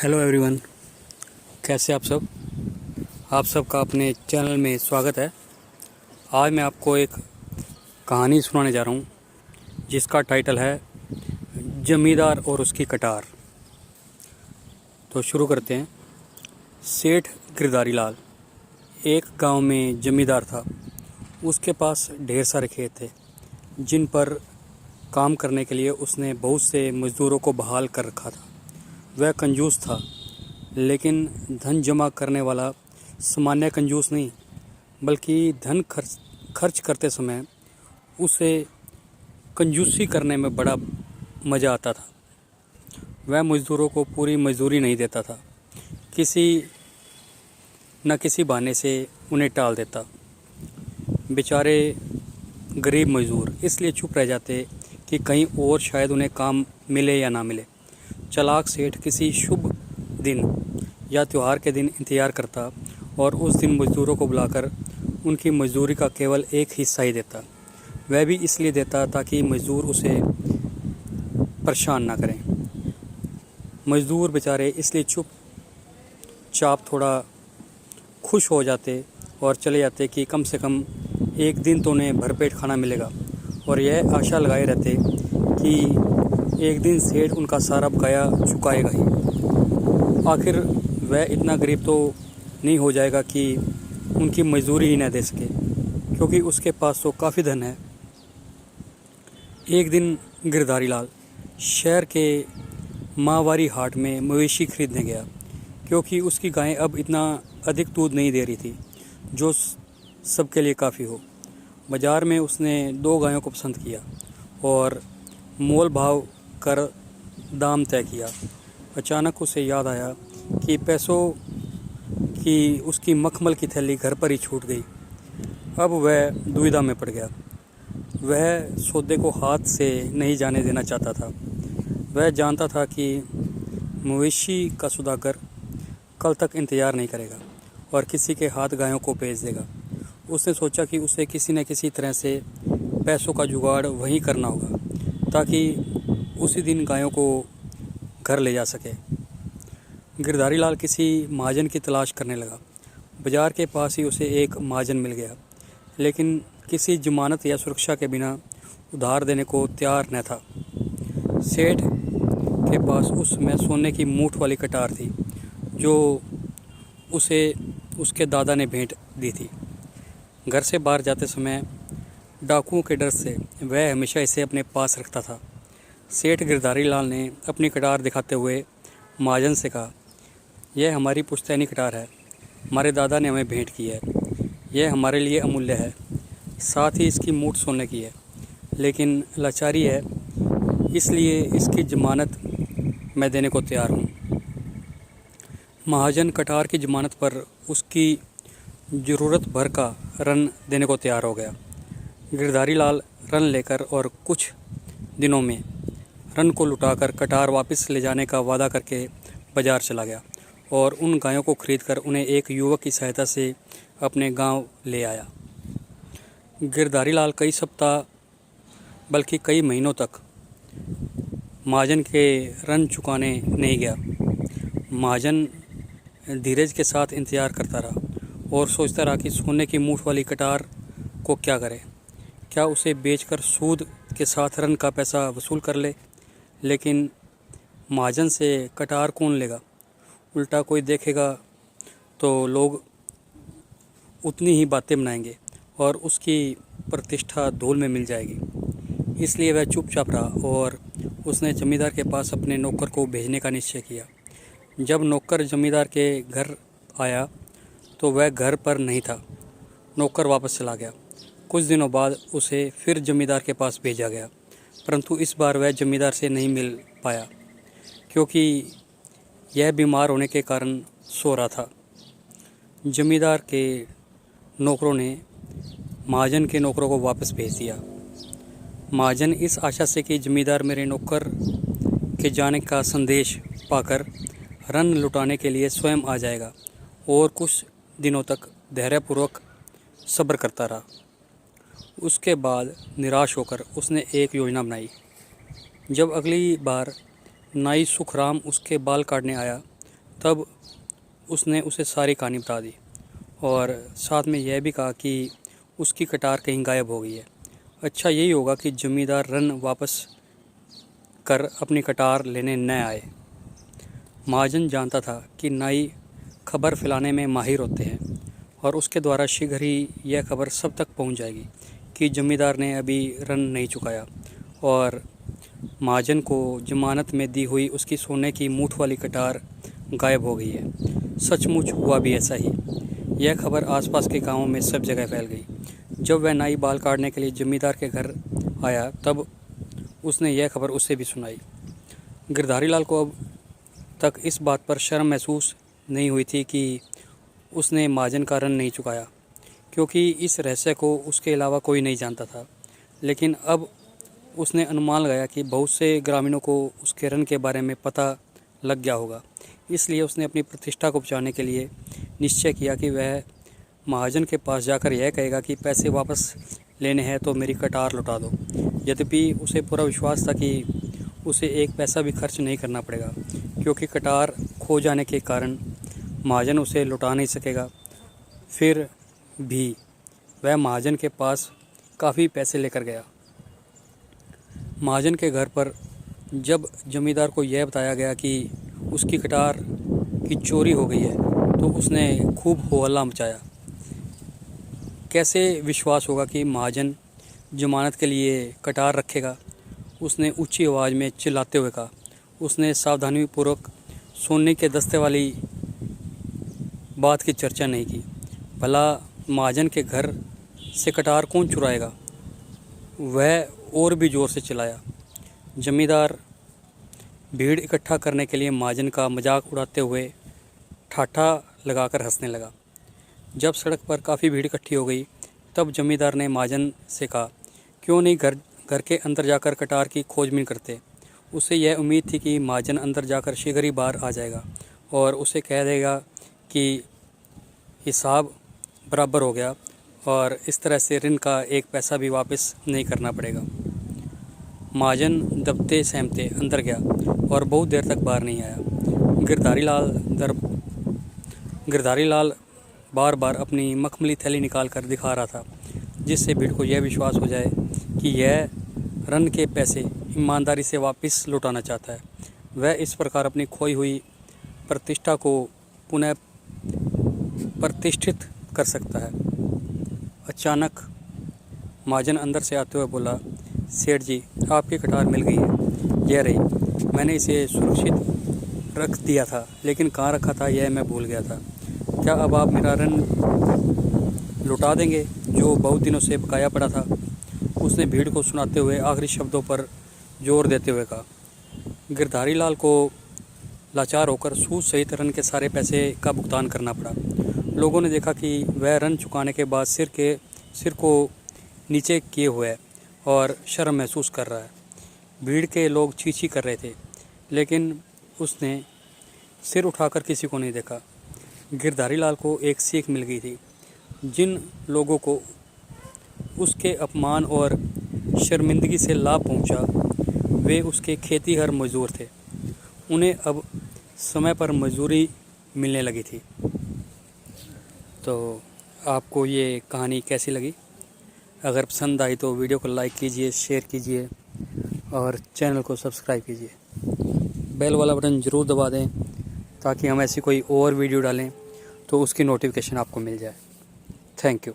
Hello everyone, कैसे आप सब। आप सबका अपने चैनल में स्वागत है। आज मैं आपको एक कहानी सुनाने जा रहा हूँ जिसका टाइटल है जमींदार और उसकी कटार। तो शुरू करते हैं। सेठ गिरधारी लाल एक गांव में जमींदार था। उसके पास ढेर सारे खेत थे जिन पर काम करने के लिए उसने बहुत से मज़दूरों को बहाल कर रखा था। वह कंजूस था, लेकिन धन जमा करने वाला सामान्य कंजूस नहीं, बल्कि धन खर्च करते समय उसे कंजूसी करने में बड़ा मज़ा आता था। वह मज़दूरों को पूरी मजदूरी नहीं देता था, किसी न किसी बहाने से उन्हें टाल देता। बेचारे गरीब मज़दूर इसलिए चुप रह जाते कि कहीं और शायद उन्हें काम मिले या ना मिले। चालाक सेठ किसी शुभ दिन या त्यौहार के दिन इंतज़ार करता और उस दिन मज़दूरों को बुलाकर उनकी मजदूरी का केवल एक हिस्सा ही देता। वह भी इसलिए देता ताकि मज़दूर उसे परेशान ना करें। मज़दूर बेचारे इसलिए चुपचाप थोड़ा खुश हो जाते और चले जाते कि कम से कम एक दिन तो उन्हें भरपेट खाना मिलेगा, और यह आशा लगाए रहते कि एक दिन सेठ उनका सारा बकाया चुकाएगा ही। आखिर वह इतना गरीब तो नहीं हो जाएगा कि उनकी मजदूरी ही न दे सके, क्योंकि उसके पास तो काफ़ी धन है। एक दिन गिरधारी लाल शहर के माहवारी हाट में मवेशी खरीदने गया, क्योंकि उसकी गायें अब इतना अधिक दूध नहीं दे रही थी जो सबके लिए काफ़ी हो। बाज़ार में उसने 2 गायों को पसंद किया और मोल भाव कर दाम तय किया। अचानक उसे याद आया कि पैसों की उसकी मखमल की थैली घर पर ही छूट गई। अब वह दुविधा में पड़ गया। वह सौदे को हाथ से नहीं जाने देना चाहता था। वह जानता था कि मवेशी का सौदागर कल तक इंतज़ार नहीं करेगा और किसी के हाथ गायों को बेच देगा। उसने सोचा कि उसे किसी न किसी तरह से पैसों का जुगाड़ वहीं करना होगा ताकि उसी दिन गायों को घर ले जा सके। गिरधारी लाल किसी महाजन की तलाश करने लगा। बाज़ार के पास ही उसे एक महाजन मिल गया, लेकिन किसी जमानत या सुरक्षा के बिना उधार देने को तैयार न था। सेठ के पास उस समय सोने की मूठ वाली कटार थी जो उसे उसके दादा ने भेंट दी थी। घर से बाहर जाते समय डाकुओं के डर से वह हमेशा इसे अपने पास रखता था। सेठ गिरधारी लाल ने अपनी कटार दिखाते हुए महाजन से कहा, यह हमारी पुश्तैनी कटार है, हमारे दादा ने हमें भेंट की है। यह हमारे लिए अमूल्य है, साथ ही इसकी मूठ सोने की है, लेकिन लाचारी है, इसलिए इसकी जमानत मैं देने को तैयार हूँ। महाजन कटार की जमानत पर उसकी ज़रूरत भर का रन देने को तैयार हो गया। गिरधारी लाल रन लेकर और कुछ दिनों में रन को लुटाकर कटार वापस ले जाने का वादा करके बाज़ार चला गया और उन गायों को खरीदकर उन्हें एक युवक की सहायता से अपने गांव ले आया। गिरधारी लाल कई सप्ताह बल्कि कई महीनों तक महाजन के रन चुकाने नहीं गया। महाजन धीरज के साथ इंतज़ार करता रहा और सोचता रहा कि सोने की मूठ वाली कटार को क्या करे। क्या उसे बेचकर सूद के साथ रन का पैसा वसूल कर ले, लेकिन महाजन से कटार कौन लेगा। उल्टा कोई देखेगा तो लोग उतनी ही बातें बनाएंगे और उसकी प्रतिष्ठा धूल में मिल जाएगी। इसलिए वह चुपचाप रहा और उसने जमींदार के पास अपने नौकर को भेजने का निश्चय किया। जब नौकर जमींदार के घर आया तो वह घर पर नहीं था। नौकर वापस चला गया। कुछ दिनों बाद उसे फिर जमींदार के पास भेजा गया, परंतु इस बार वह जमींदार से नहीं मिल पाया, क्योंकि यह बीमार होने के कारण सो रहा था। जमींदार के नौकरों ने महाजन के नौकरों को वापस भेज दिया। महाजन इस आशा से कि जमींदार मेरे नौकर के जाने का संदेश पाकर रन लुटाने के लिए स्वयं आ जाएगा, और कुछ दिनों तक धैर्यपूर्वक सब्र करता रहा। उसके बाद निराश होकर उसने एक योजना बनाई। जब अगली बार नाई सुखराम उसके बाल काटने आया तब उसने उसे सारी कहानी बता दी और साथ में यह भी कहा कि उसकी कटार कहीं गायब हो गई है। अच्छा यही होगा कि जमींदार रन वापस कर अपनी कटार लेने न आए। महाजन जानता था कि नाई खबर फैलाने में माहिर होते हैं और उसके द्वारा शीघ्र ही यह खबर सब तक पहुंच जाएगी कि जमींदार ने अभी रन नहीं चुकाया और महाजन को जमानत में दी हुई उसकी सोने की मूठ वाली कटार गायब हो गई है। सचमुच हुआ भी ऐसा ही। यह खबर आसपास के गांवों में सब जगह फैल गई। जब वह नाई बाल काटने के लिए जमींदार के घर आया तब उसने यह खबर उसे भी सुनाई। गिरधारी लाल को अब तक इस बात पर शर्म महसूस नहीं हुई थी कि उसने महाजन का ऋण नहीं चुकाया, क्योंकि इस रहस्य को उसके अलावा कोई नहीं जानता था। लेकिन अब उसने अनुमान लगाया कि बहुत से ग्रामीणों को उसके ऋण के बारे में पता लग गया होगा। इसलिए उसने अपनी प्रतिष्ठा को बचाने के लिए निश्चय किया कि वह महाजन के पास जाकर यह कहेगा कि पैसे वापस लेने हैं तो मेरी कटार लौटा दो। यद्यपि उसे पूरा विश्वास था कि उसे एक पैसा भी खर्च नहीं करना पड़ेगा, क्योंकि कटार खो जाने के कारण महाजन उसे लौटा नहीं सकेगा। फिर भी वह महाजन के पास काफ़ी पैसे लेकर गया। महाजन के घर पर जब जमींदार को यह बताया गया कि उसकी कटार की चोरी हो गई है तो उसने खूब हो हल्ला मचाया। कैसे विश्वास होगा कि महाजन जमानत के लिए कटार रखेगा, उसने ऊंची आवाज़ में चिल्लाते हुए कहा। उसने सावधानीपूर्वक सोने के दस्ते वाली बात की चर्चा नहीं की। भला महाजन के घर से कटार कौन चुराएगा? वह और भी ज़ोर से चिल्लाया। जमींदार भीड़ इकट्ठा करने के लिए महाजन का मजाक उड़ाते हुए ठाठा लगाकर हंसने लगा। जब सड़क पर काफ़ी भीड़ इकट्ठी हो गई तब जमींदार ने महाजन से कहा, क्यों नहीं घर के अंदर जाकर कटार की खोजबीन करते। उसे यह उम्मीद थी कि महाजन अंदर जाकर शीघ्र ही बाहर आ जाएगा और उसे कह देगा कि हिसाब बराबर हो गया और इस तरह से ऋण का एक पैसा भी वापस नहीं करना पड़ेगा। महाजन दबते सहमते अंदर गया और बहुत देर तक बाहर नहीं आया। गिरधारी लाल बार बार अपनी मखमली थैली निकाल कर दिखा रहा था, जिससे भीड़ को यह विश्वास हो जाए कि यह ऋण के पैसे ईमानदारी से वापस लौटाना चाहता है। वह इस प्रकार अपनी खोई हुई प्रतिष्ठा को पुनः प्रतिष्ठित कर सकता है। अचानक महाजन अंदर से आते हुए बोला, सेठ जी, आपकी कटार मिल गई है। यह रही। मैंने इसे सुरक्षित रख दिया था, लेकिन कहाँ रखा था यह मैं भूल गया था। क्या अब आप मेरा ऋण लौटा देंगे जो बहुत दिनों से बकाया पड़ा था? उसने भीड़ को सुनाते हुए आखिरी शब्दों पर जोर देते हुए कहा। गिरधारी लाल को लाचार होकर सूद सहित ऋण के सारे पैसे का भुगतान करना पड़ा। लोगों ने देखा कि वह ऋण चुकाने के बाद सिर को नीचे किए हुए है और शर्म महसूस कर रहा है। भीड़ के लोग चींची कर रहे थे, लेकिन उसने सिर उठाकर किसी को नहीं देखा। गिरधारी लाल को एक सीख मिल गई थी। जिन लोगों को उसके अपमान और शर्मिंदगी से लाभ पहुंचा, वे उसके खेतीहर मजदूर थे। उन्हें अब समय पर मजदूरी मिलने लगी थी। तो आपको ये कहानी कैसी लगी? अगर पसंद आई तो वीडियो को लाइक कीजिए, शेयर कीजिए और चैनल को सब्सक्राइब कीजिए। बेल वाला बटन ज़रूर दबा दें ताकि हम ऐसी कोई और वीडियो डालें तो उसकी नोटिफिकेशन आपको मिल जाए। Thank you.